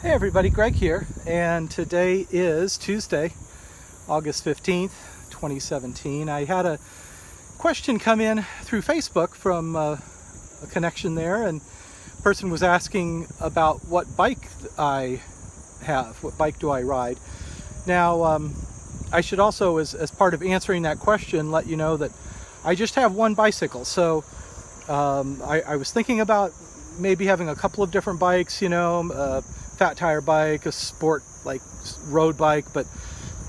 Hey everybody, Greg here, and today is Tuesday, August 15th, 2017. I had a question come in through Facebook from a connection there, and the person was asking about what bike I have, what bike do I ride. Now, I should also, as part of answering that question, let you know that I just have one bicycle. So I was thinking about maybe having a couple of different bikes, fat tire bike, a sport like road bike, but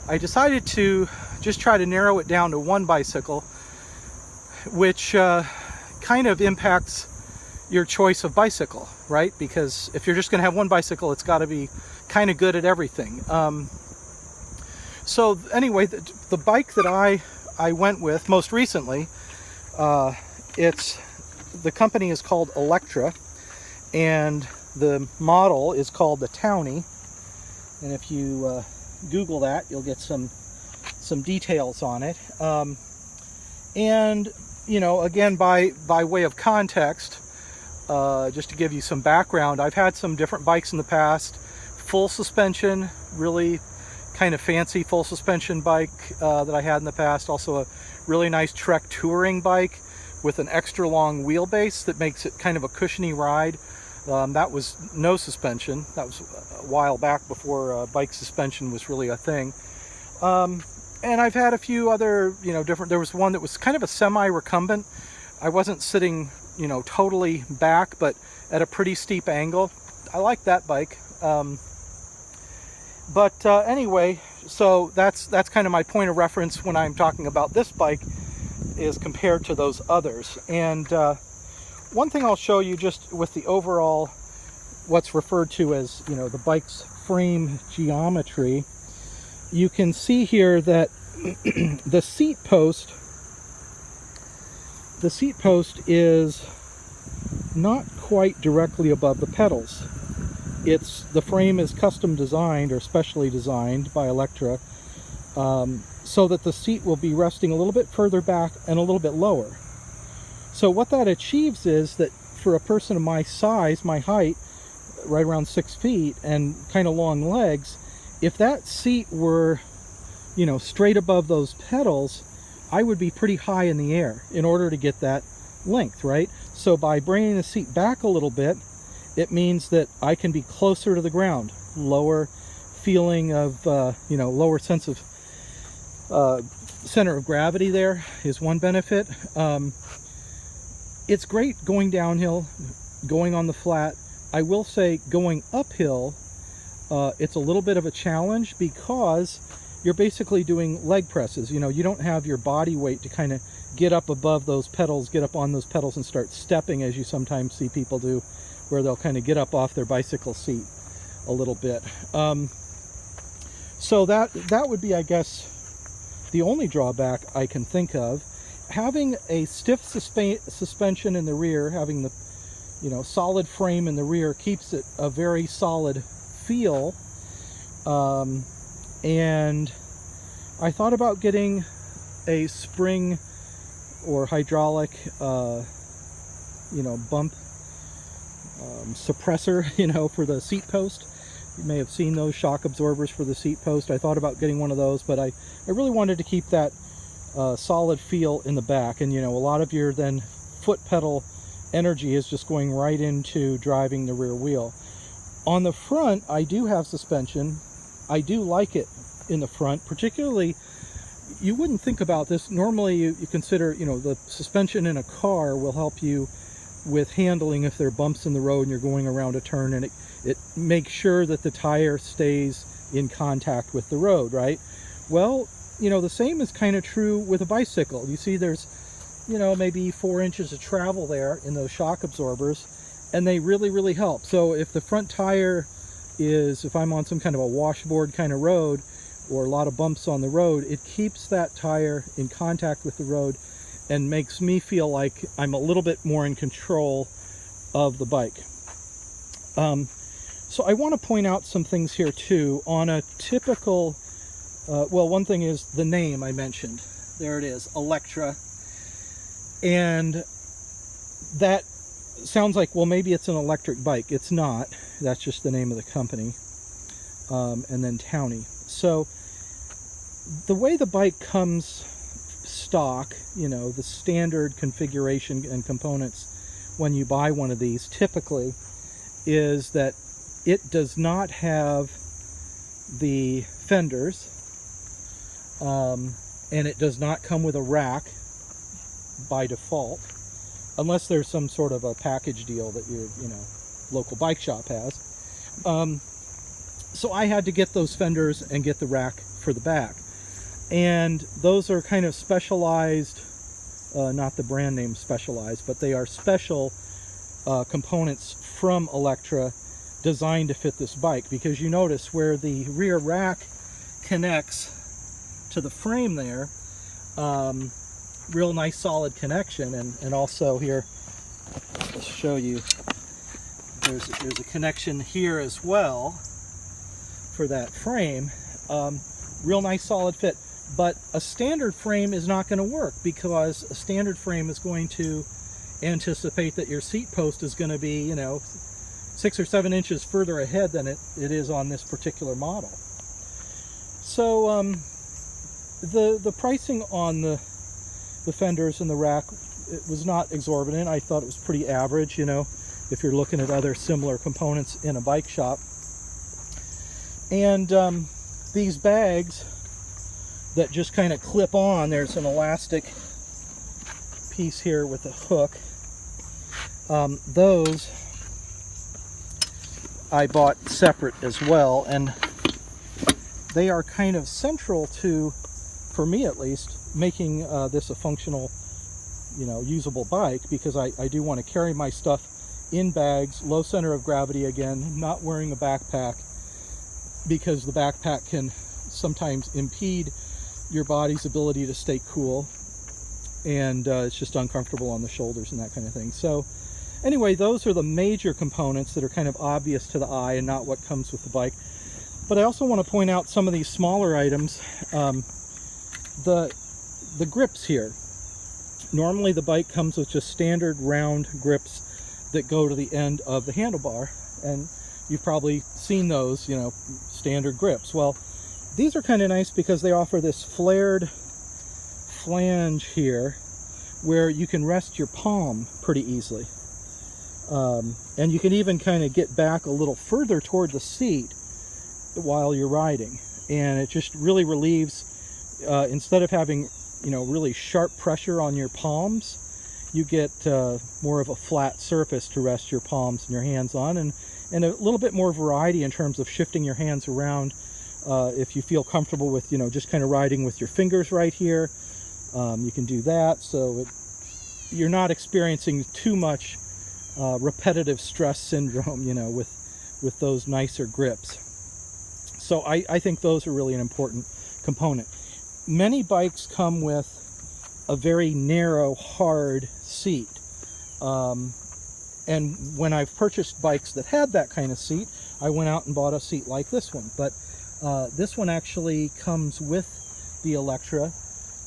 I decided to just try to narrow it down to one bicycle, which kind of impacts your choice of bicycle, right? Because if you're just going to have one bicycle, it's got to be kind of good at everything. So anyway, the bike that I went with most recently, the company is called Electra, and the model is called the Townie. And if you Google that, you'll get some details on it. And again, by way of context, just to give you some background, I've had some different bikes in the past. Full suspension, really kind of fancy full suspension bike that I had in the past. Also a really nice Trek touring bike with an extra long wheelbase that makes it kind of a cushiony ride. That was no suspension. That was a while back before bike suspension was really a thing. And I've had a few other, different. There was one that was kind of a semi-recumbent. I wasn't sitting, totally back, but at a pretty steep angle. I like that bike. Anyway, so that's kind of my point of reference when I'm talking about this bike, is compared to those others. And one thing I'll show you just with the overall, what's referred to as, the bike's frame geometry, you can see here that the seat post is not quite directly above the pedals. The frame is custom designed or specially designed by Electra, so that the seat will be resting a little bit further back and a little bit lower. So what that achieves is that for a person of my size, my height, right around 6 feet, and kind of long legs, if that seat were, straight above those pedals, I would be pretty high in the air in order to get that length, right? So by bringing the seat back a little bit, it means that I can be closer to the ground, lower feeling of, lower sense of center of gravity. There is one benefit. It's great going downhill, going on the flat. I will say going uphill, it's a little bit of a challenge because you're basically doing leg presses. You don't have your body weight to kind of get up above those pedals, get up on those pedals and start stepping, as you sometimes see people do, where they'll kind of get up off their bicycle seat a little bit. So that would be, I guess, the only drawback I can think of. Having a stiff suspension in the rear, having the solid frame in the rear, keeps it a very solid feel. And I thought about getting a spring or hydraulic bump suppressor, for the seat post. You may have seen those shock absorbers for the seat post. I thought about getting one of those, but I really wanted to keep that solid feel in the back. And a lot of your then foot pedal energy is just going right into driving the rear wheel. On the front, I do have suspension. I do like it in the front, particularly. You wouldn't think about this normally. You consider, the suspension in a car will help you with handling if there are bumps in the road and you're going around a turn, and it makes sure that the tire stays in contact with the road, right? Well, the same is kind of true with a bicycle. You see there's, maybe 4 inches of travel there in those shock absorbers, and they really, really help. So if the front tire if I'm on some kind of a washboard kind of road or a lot of bumps on the road, it keeps that tire in contact with the road and makes me feel like I'm a little bit more in control of the bike. So I want to point out some things here too. On a typical, one thing is the name I mentioned. There it is, Electra. And that sounds like, well, maybe it's an electric bike. It's not. That's just the name of the company. And then Townie. So the way the bike comes stock, you know, the standard configuration and components when you buy one of these typically is that it does not have the fenders, and it does not come with a rack by default, unless there's some sort of a package deal that your, you know, local bike shop has. So I had to get those fenders and get the rack for the back, and those are kind of specialized, not the brand name Specialized, but they are special components from Electra designed to fit this bike, because you notice where the rear rack connects to the frame there, real nice solid connection, and also here I'll show you there's a connection here as well for that frame. Real nice solid fit. But a standard frame is not going to work, because a standard frame is going to anticipate that your seat post is going to be, you know, 6 or 7 inches further ahead than it is on this particular model. So the pricing on the fenders and the rack, it was not exorbitant. I thought it was pretty average, you know, if you're looking at other similar components in a bike shop. And these bags that just kind of clip on, there's an elastic piece here with a hook. Those I bought separate as well, and they are kind of central to, for me at least, making this a functional, you know, usable bike, because I do want to carry my stuff in bags, low center of gravity again, not wearing a backpack, because the backpack can sometimes impede your body's ability to stay cool, and it's just uncomfortable on the shoulders and that kind of thing. So anyway, those are the major components that are kind of obvious to the eye and not what comes with the bike. But I also want to point out some of these smaller items. The grips here. Normally the bike comes with just standard round grips that go to the end of the handlebar, and you've probably seen those, you know, standard grips. Well, these are kind of nice because they offer this flared flange here where you can rest your palm pretty easily. And you can even kind of get back a little further toward the seat while you're riding. And it just really relieves, instead of having, you know, really sharp pressure on your palms, you get more of a flat surface to rest your palms and your hands on, and a little bit more variety in terms of shifting your hands around. If you feel comfortable with, you know, just kind of riding with your fingers right here, you can do that. So you're not experiencing too much repetitive stress syndrome, you know, with those nicer grips. So I think those are really an important component. Many bikes come with a very narrow, hard seat. And when I've purchased bikes that had that kind of seat, I went out and bought a seat like this one. But this one actually comes with the Electra.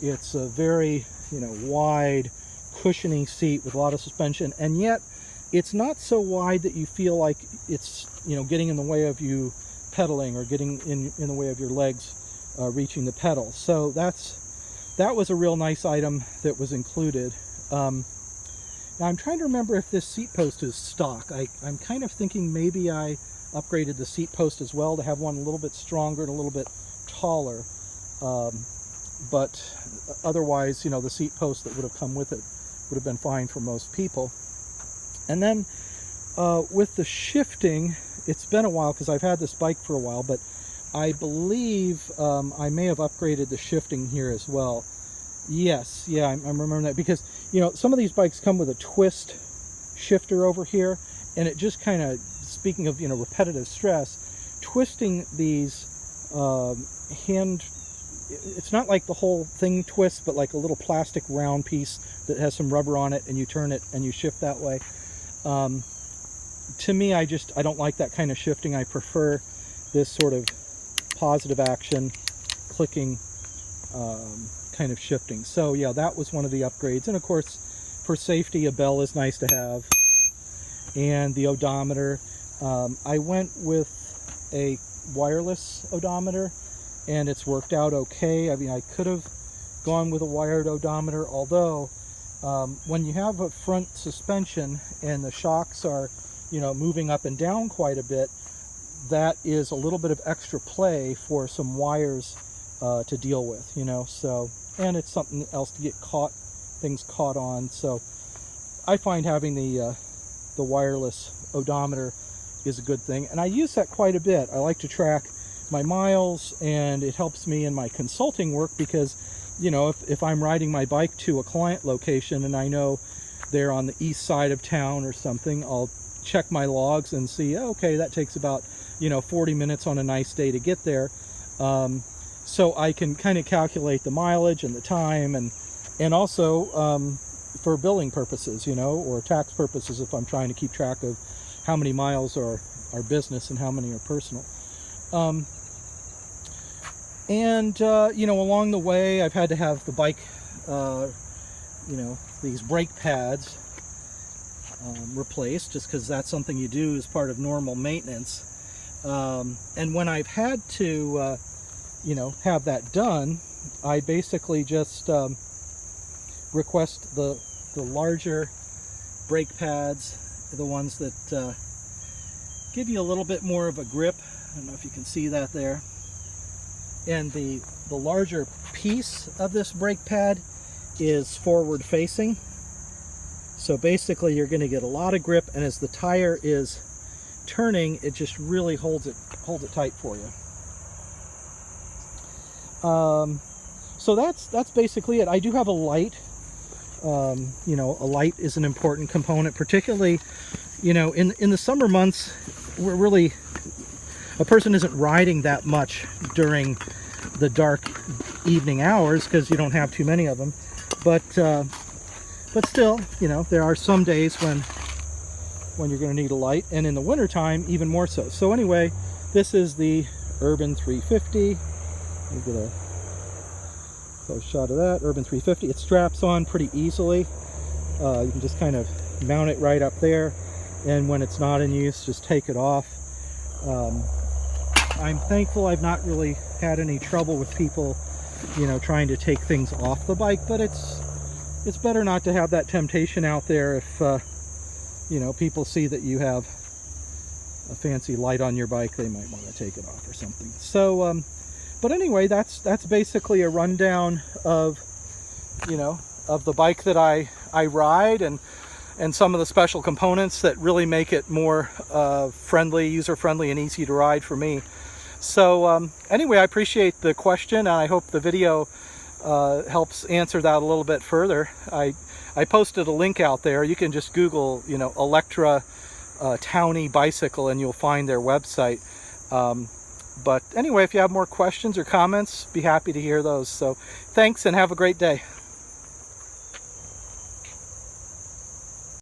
It's a very, you know, wide, cushiony seat with a lot of suspension, and yet it's not so wide that you feel like it's, you know, getting in the way of you pedaling or getting in the way of your legs reaching the pedal. So that was a real nice item that was included. Now I'm trying to remember if this seat post is stock. I'm kind of thinking maybe I upgraded the seat post as well to have one a little bit stronger and a little bit taller. But otherwise, you know, the seat post that would have come with it would have been fine for most people. And then with the shifting, it's been a while because I've had this bike for a while, but I believe I may have upgraded the shifting here as well. Yes, yeah, I'm remembering that, because, you know, some of these bikes come with a twist shifter over here, and it just kind of, speaking of, you know, repetitive stress, twisting these it's not like the whole thing twists, but like a little plastic round piece that has some rubber on it, and you turn it and you shift that way. To me, I don't like that kind of shifting. I prefer this sort of positive action, clicking kind of shifting. So yeah, that was one of the upgrades. And of course, for safety, a bell is nice to have, and the odometer. I went with a wireless odometer, and it's worked out okay. I mean, I could have gone with a wired odometer, although when you have a front suspension and the shocks are, you know, moving up and down quite a bit, that is a little bit of extra play for some wires to deal with, you know. So, and it's something else to get things caught on. So I find having the wireless odometer is a good thing, and I use that quite a bit. I like to track my miles, and it helps me in my consulting work because, you know, if I'm riding my bike to a client location and I know they're on the east side of town or something, I'll check my logs and see, okay, that takes about, you know, 40 minutes on a nice day to get there. So I can kind of calculate the mileage and the time, and also for billing purposes, you know, or tax purposes, if I'm trying to keep track of how many miles are business and how many are personal. You know, along the way, I've had to have the bike, you know, these brake pads replaced, just because that's something you do as part of normal maintenance. And when I've had to, you know, have that done, I basically just request the larger brake pads, the ones that give you a little bit more of a grip. I don't know if you can see that there. And the larger piece of this brake pad is forward facing. So basically you're going to get a lot of grip, and as the tire is turning, it just really holds it tight for you. So that's basically it. I do have a light. You know, a light is an important component, particularly, you know, in the summer months, we're really, a person isn't riding that much during the dark evening hours because you don't have too many of them. But still, you know, there are some days when you're going to need a light, and in the wintertime even more so. So anyway, this is the Urban 350. We'll get a close shot of that. Urban 350. It straps on pretty easily. You can just kind of mount it right up there, and when it's not in use, just take it off. I'm thankful I've not really had any trouble with people, you know, trying to take things off the bike, but it's better not to have that temptation out there if you know, people see that you have a fancy light on your bike. They might want to take it off or something. So but anyway, that's basically a rundown of, you know, of the bike that I ride, and some of the special components that really make it more user-friendly and easy to ride for me. So anyway, I appreciate the question, and I hope the video helps answer that a little bit further. I posted a link out there. You can just Google, you know, Electra Townie bicycle, and you'll find their website. But anyway, if you have more questions or comments, be happy to hear those. So thanks, and have a great day.